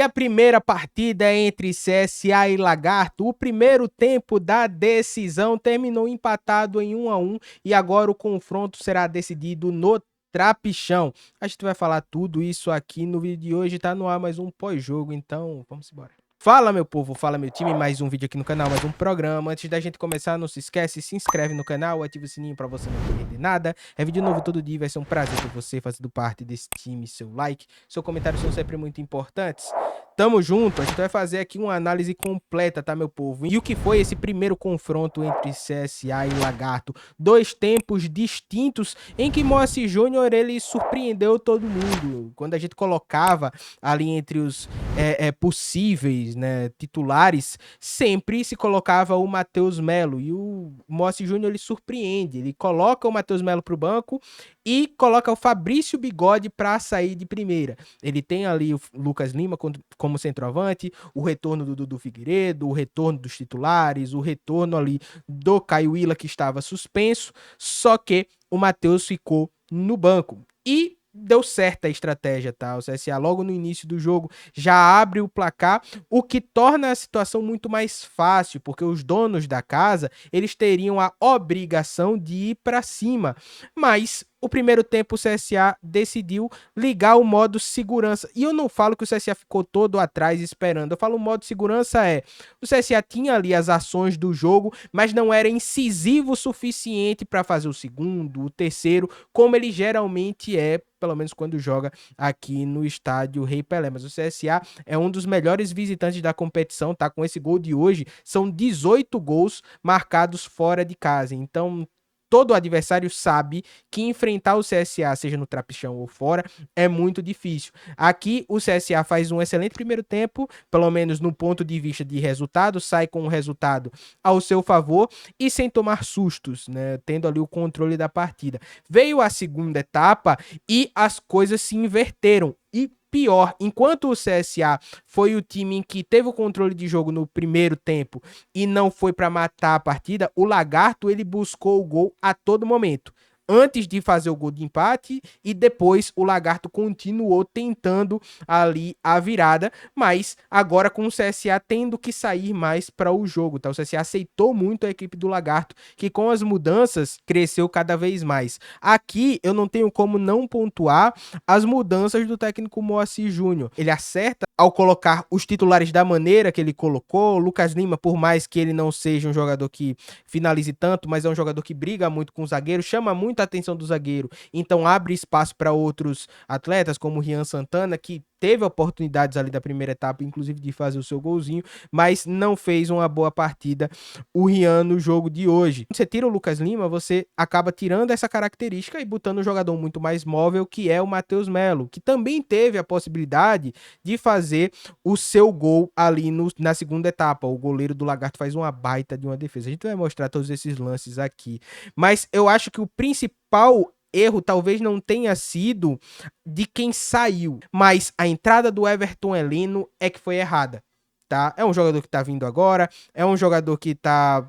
E a primeira partida é entre CSA e Lagarto. O primeiro tempo da decisão terminou empatado em 1-1 e agora o confronto será decidido no Trapichão. A gente vai falar tudo isso aqui no vídeo de hoje, tá no ar mais um pós-jogo, então vamos embora. Fala meu povo, fala meu time, mais um vídeo aqui no canal, mais um programa. Antes da gente começar, não se esquece, se inscreve no canal, ativa o sininho pra você não perder nada. É vídeo novo todo dia, vai ser um prazer ter você fazendo parte desse time, seu like, seu comentário são sempre muito importantes. Tamo junto, a gente vai fazer aqui uma análise completa, tá meu povo? E o que foi esse primeiro confronto entre CSA e Lagarto? Dois tempos distintos em que Moacir Júnior ele surpreendeu todo mundo. Quando a gente colocava ali entre os possíveis, né, titulares, sempre se colocava o Matheus Melo. E o Moacir Júnior ele surpreende, ele coloca o Matheus Melo pro banco e coloca o Fabrício Bigode para sair de primeira. Ele tem ali o Lucas Lima como centroavante, o retorno do Dudu Figueiredo, o retorno dos titulares, o retorno ali do Caio Willa que estava suspenso, só que o Matheus ficou no banco. E deu certa a estratégia, tá? O CSA logo no início do jogo já abre o placar, o que torna a situação muito mais fácil, porque os donos da casa, eles teriam a obrigação de ir para cima. Mas o primeiro tempo o CSA decidiu ligar o modo segurança. E eu não falo que o CSA ficou todo atrás esperando. Eu falo o modo segurança o CSA tinha ali as ações do jogo, mas não era incisivo o suficiente para fazer o segundo, o terceiro, como ele geralmente é, pelo menos quando joga aqui no estádio Rei Pelé. Mas o CSA é um dos melhores visitantes da competição, tá? Com esse gol de hoje, são 18 gols marcados fora de casa. Então, todo adversário sabe que enfrentar o CSA, seja no trapichão ou fora, é muito difícil. Aqui o CSA faz um excelente primeiro tempo, pelo menos no ponto de vista de resultado, sai com o resultado ao seu favor e sem tomar sustos, né? Tendo ali o controle da partida. Veio a segunda etapa e as coisas se inverteram. E pior, enquanto o CSA foi o time que teve o controle de jogo no primeiro tempo e não foi para matar a partida, o Lagarto ele buscou o gol a todo momento. Antes de fazer o gol de empate e depois o Lagarto continuou tentando ali a virada, mas agora com o CSA tendo que sair mais para o jogo, tá? O CSA aceitou muito a equipe do Lagarto, que com as mudanças cresceu cada vez mais. Aqui eu não tenho como não pontuar as mudanças do técnico Moacir Júnior. Ele acerta ao colocar os titulares da maneira que ele colocou. Lucas Lima, por mais que ele não seja um jogador que finalize tanto, mas é um jogador que briga muito com o zagueiro, chama muito a atenção do zagueiro, então abre espaço para outros atletas, como o Rian Santana, que teve oportunidades ali da primeira etapa, inclusive de fazer o seu golzinho, mas não fez uma boa partida o Rian no jogo de hoje. Você tira o Lucas Lima, você acaba tirando essa característica e botando um jogador muito mais móvel, que é o Matheus Melo, que também teve a possibilidade de fazer o seu gol ali na segunda etapa. O goleiro do Lagarto faz uma baita de uma defesa. A gente vai mostrar todos esses lances aqui. Mas eu acho que o principal erro talvez não tenha sido de quem saiu, mas a entrada do Everton Heleno é que foi errada. Tá? É um jogador que tá vindo agora, é um jogador que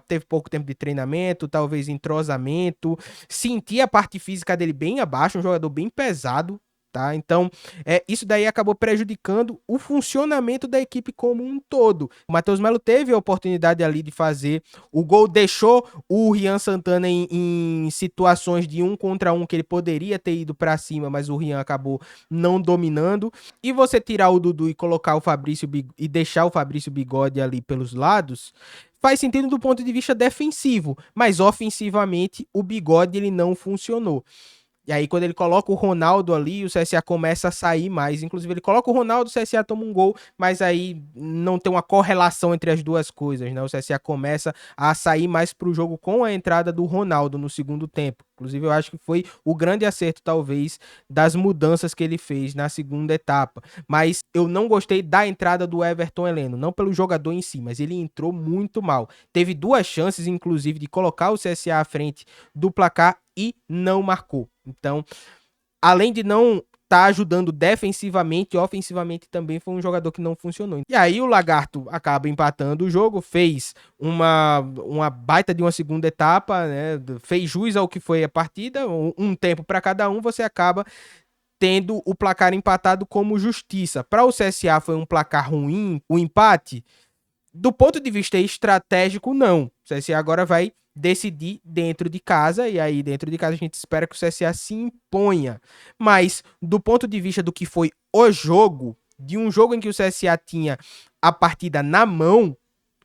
teve pouco tempo de treinamento, talvez entrosamento, senti a parte física dele bem abaixo, um jogador bem pesado, tá? Então, isso daí acabou prejudicando o funcionamento da equipe como um todo. O Matheus Melo teve a oportunidade ali de fazer o gol, deixou o Rian Santana em situações de 1 contra 1 que ele poderia ter ido para cima, mas o Rian acabou não dominando. E você tirar o Dudu e colocar o Fabrício e deixar o Fabrício Bigode ali pelos lados, faz sentido do ponto de vista defensivo, mas ofensivamente o Bigode ele não funcionou. E aí, quando ele coloca o Ronaldo ali, o CSA começa a sair mais. Inclusive, ele coloca o Ronaldo, o CSA toma um gol, mas aí não tem uma correlação entre as duas coisas, né? O CSA começa a sair mais pro jogo com a entrada do Ronaldo no segundo tempo. Inclusive, eu acho que foi o grande acerto, talvez, das mudanças que ele fez na segunda etapa. Mas eu não gostei da entrada do Everton Heleno, não pelo jogador em si, mas ele entrou muito mal. Teve duas chances, inclusive, de colocar o CSA à frente do placar e não marcou. Então, além de não tá ajudando defensivamente, ofensivamente também foi um jogador que não funcionou. E aí o Lagarto acaba empatando o jogo, fez uma baita de uma segunda etapa, né? Fez jus ao que foi a partida, um tempo para cada um, você acaba tendo o placar empatado como justiça. Para o CSA foi um placar ruim, o empate. Do ponto de vista estratégico, não. O CSA agora vai decidir dentro de casa, e aí dentro de casa a gente espera que o CSA se imponha. Mas do ponto de vista do que foi o jogo, de um jogo em que o CSA tinha a partida na mão,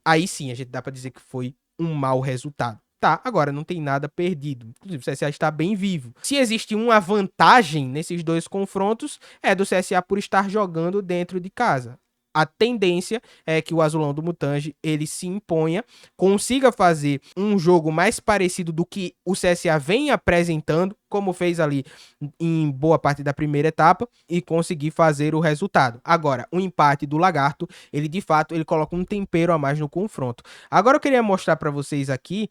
aí sim a gente dá para dizer que foi um mau resultado. Tá, agora não tem nada perdido. Inclusive, o CSA está bem vivo. Se existe uma vantagem nesses dois confrontos, é do CSA por estar jogando dentro de casa. A tendência é que o Azulão do Mutange ele se imponha, consiga fazer um jogo mais parecido do que o CSA vem apresentando, como fez ali em boa parte da primeira etapa, e conseguir fazer o resultado. Agora, o empate do Lagarto, ele de fato ele coloca um tempero a mais no confronto. Agora eu queria mostrar para vocês aqui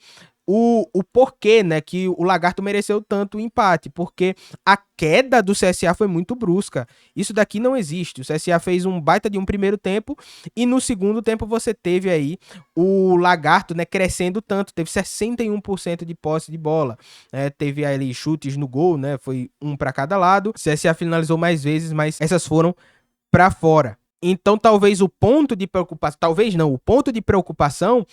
o porquê, né, que o Lagarto mereceu tanto o empate, porque a queda do CSA foi muito brusca. Isso daqui não existe. O CSA fez um baita de um primeiro tempo e no segundo tempo você teve aí o Lagarto, né, crescendo tanto, teve 61% de posse de bola, né, teve ali chutes no gol, né, foi um para cada lado. O CSA finalizou mais vezes, mas essas foram para fora. Então, talvez o ponto de preocupação, talvez não, o ponto de preocupação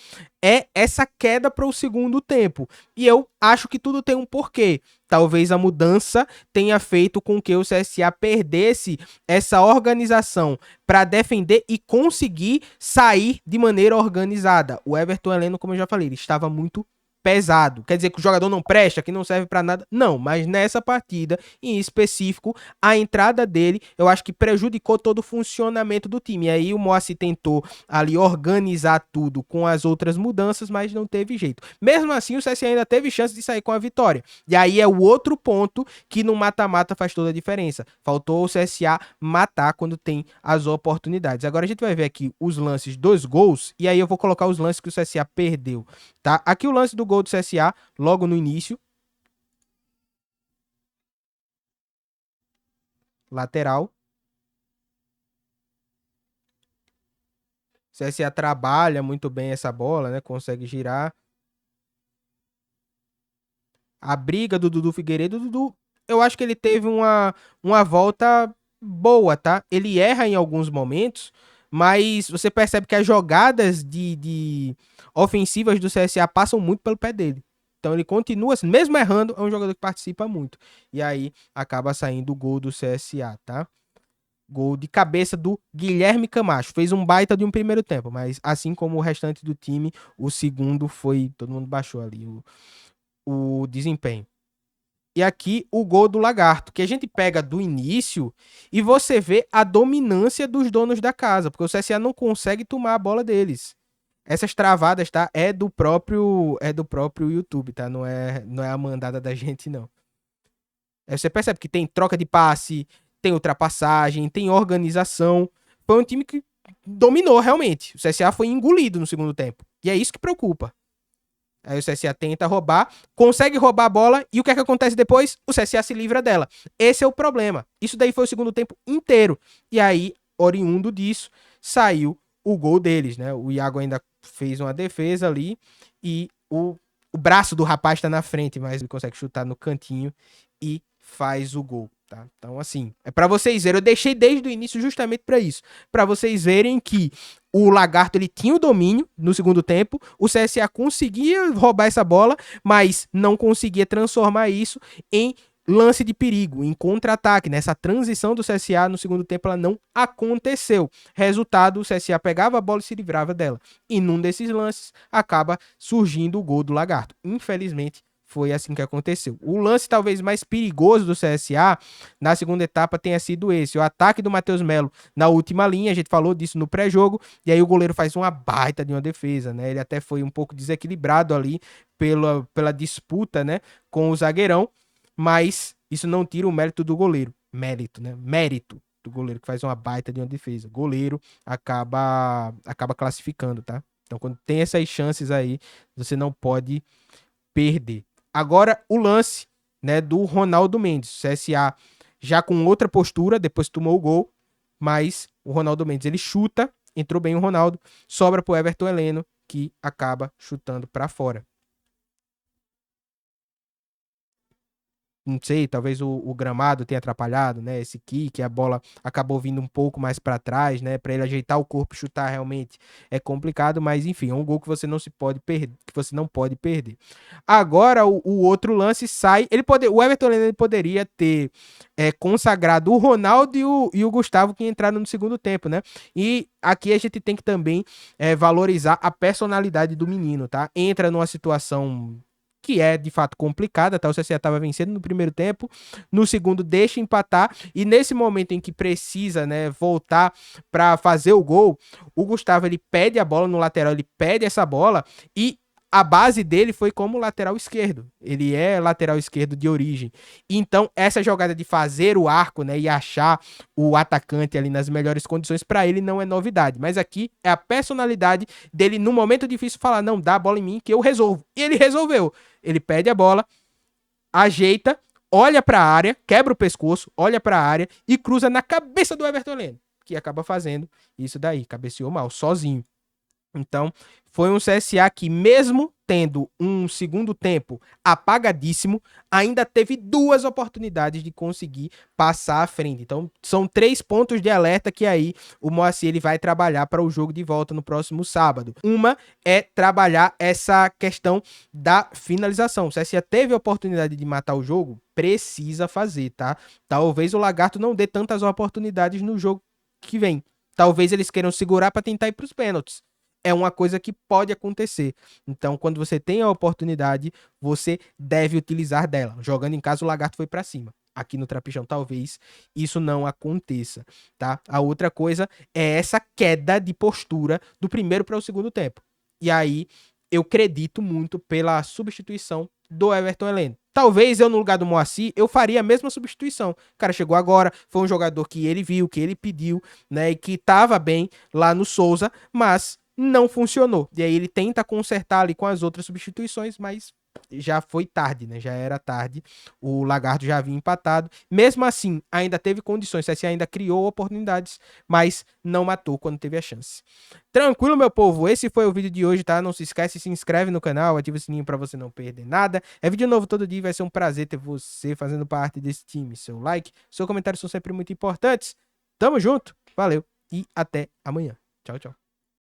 é essa queda para o segundo tempo. E eu acho que tudo tem um porquê. Talvez a mudança tenha feito com que o CSA perdesse essa organização para defender e conseguir sair de maneira organizada. O Everton Heleno, como eu já falei, ele estava muito pesado. Quer dizer que o jogador não presta, que não serve para nada? Não, mas nessa partida em específico, a entrada dele, eu acho que prejudicou todo o funcionamento do time. E aí o Moacir tentou ali organizar tudo com as outras mudanças, mas não teve jeito. Mesmo assim, o CSA ainda teve chance de sair com a vitória. E aí é o outro ponto que no mata-mata faz toda a diferença. Faltou o CSA matar quando tem as oportunidades. Agora a gente vai ver aqui os lances dos gols, e aí eu vou colocar os lances que o CSA perdeu. Tá? Aqui o lance do gol do CSA, logo no início. Lateral. O CSA trabalha muito bem essa bola, né? Consegue girar. A briga do Dudu Figueiredo. O Dudu, eu acho que ele teve uma volta boa, tá? Ele erra em alguns momentos, mas você percebe que as jogadas de ofensivas do CSA passam muito pelo pé dele. Então ele continua, assim, mesmo errando, é um jogador que participa muito. E aí acaba saindo o gol do CSA, tá? Gol de cabeça do Guilherme Camacho. Fez um baita de um primeiro tempo, mas assim como o restante do time, o segundo foi. Todo mundo baixou ali o desempenho. E aqui o gol do Lagarto, que a gente pega do início e você vê a dominância dos donos da casa, porque o CSA não consegue tomar a bola deles. Essas travadas, tá? É do próprio YouTube, tá? Não é a mandada da gente, não. Aí você percebe que tem troca de passe, tem ultrapassagem, tem organização. Foi um time que dominou realmente. O CSA foi engolido no segundo tempo. E é isso que preocupa. Aí o CSA tenta roubar, consegue roubar a bola e o que é que acontece depois? O CSA se livra dela. Esse é o problema. Isso daí foi o segundo tempo inteiro. E aí, oriundo disso, saiu o gol deles, né? O Iago ainda fez uma defesa ali e o braço do rapaz tá na frente, mas ele consegue chutar no cantinho e faz o gol. Tá? Então, assim, é para vocês verem. Eu deixei desde o início justamente para isso. Para vocês verem que o Lagarto ele tinha o domínio no segundo tempo. O CSA conseguia roubar essa bola, mas não conseguia transformar isso em lance de perigo, em contra-ataque. Nessa transição do CSA no segundo tempo ela não aconteceu. Resultado, o CSA pegava a bola e se livrava dela. E num desses lances acaba surgindo o gol do Lagarto. Infelizmente, foi assim que aconteceu. O lance talvez mais perigoso do CSA na segunda etapa tenha sido esse. O ataque do Matheus Melo na última linha, a gente falou disso no pré-jogo, e aí o goleiro faz uma baita de uma defesa, né? Ele até foi um pouco desequilibrado ali pela disputa, né, com o zagueirão, mas isso não tira o mérito do goleiro. Mérito, né? Mérito do goleiro que faz uma baita de uma defesa. Goleiro acaba classificando, tá? Então quando tem essas chances aí, você não pode perder. Agora o lance, né, do Ronaldo Mendes. O CSA já com outra postura, depois tomou o gol, mas o Ronaldo Mendes ele chuta, entrou bem o Ronaldo, sobra pro Everton Heleno, que acaba chutando para fora. não sei, talvez o gramado tenha atrapalhado, né? Esse kick, a bola acabou vindo um pouco mais para trás, né? Para ele ajeitar o corpo, chutar realmente é complicado, mas enfim, é um gol que você não se pode perder, que você não pode perder. Agora o outro lance sai, o Everton ele poderia ter consagrado o Ronaldo e o Gustavo que entraram no segundo tempo, né? E aqui a gente tem que também valorizar a personalidade do menino, tá? Entra numa situação que é de fato complicada, tá? O CSA estava vencendo no primeiro tempo, no segundo deixa empatar e nesse momento em que precisa, né, voltar para fazer o gol, o Gustavo ele pede a bola no lateral, ele pede essa bola e a base dele foi como lateral esquerdo. Ele é lateral esquerdo de origem. Então, essa jogada de fazer o arco, né, e achar o atacante ali nas melhores condições, para ele não é novidade. Mas aqui é a personalidade dele, no momento difícil, falar: não, dá a bola em mim que eu resolvo. E ele resolveu. Ele pede a bola, ajeita, olha para a área, quebra o pescoço, olha para a área e cruza na cabeça do Everton Leno, que acaba fazendo isso daí. Cabeceou mal, sozinho. Então, foi um CSA que, mesmo tendo um segundo tempo apagadíssimo, ainda teve 2 oportunidades de conseguir passar à frente. Então, são 3 pontos de alerta que aí o Moacir ele vai trabalhar para o jogo de volta no próximo sábado. Uma é trabalhar essa questão da finalização. O CSA teve a oportunidade de matar o jogo, precisa fazer, tá? Talvez o Lagarto não dê tantas oportunidades no jogo que vem. Talvez eles queiram segurar para tentar ir para os pênaltis. É uma coisa que pode acontecer. Então, quando você tem a oportunidade, você deve utilizar dela. Jogando em casa, o Lagarto foi para cima. Aqui no Trapichão, talvez isso não aconteça, tá? A outra coisa é essa queda de postura do primeiro para o segundo tempo. E aí, eu acredito muito pela substituição do Everton Heleno. Talvez eu, no lugar do Moacir, eu faria a mesma substituição. O cara chegou agora, foi um jogador que ele viu, que ele pediu, né? E que estava bem lá no Souza, mas não funcionou. E aí ele tenta consertar ali com as outras substituições, mas já foi tarde, né? Já era tarde. O Lagarto já havia empatado. Mesmo assim, ainda teve condições. O CSA ainda criou oportunidades, mas não matou quando teve a chance. Tranquilo, meu povo? Esse foi o vídeo de hoje, tá? Não se esquece, se inscreve no canal, ativa o sininho pra você não perder nada. É vídeo novo todo dia, vai ser um prazer ter você fazendo parte desse time. Seu like, seu comentário são sempre muito importantes. Tamo junto, valeu e até amanhã. Tchau, tchau.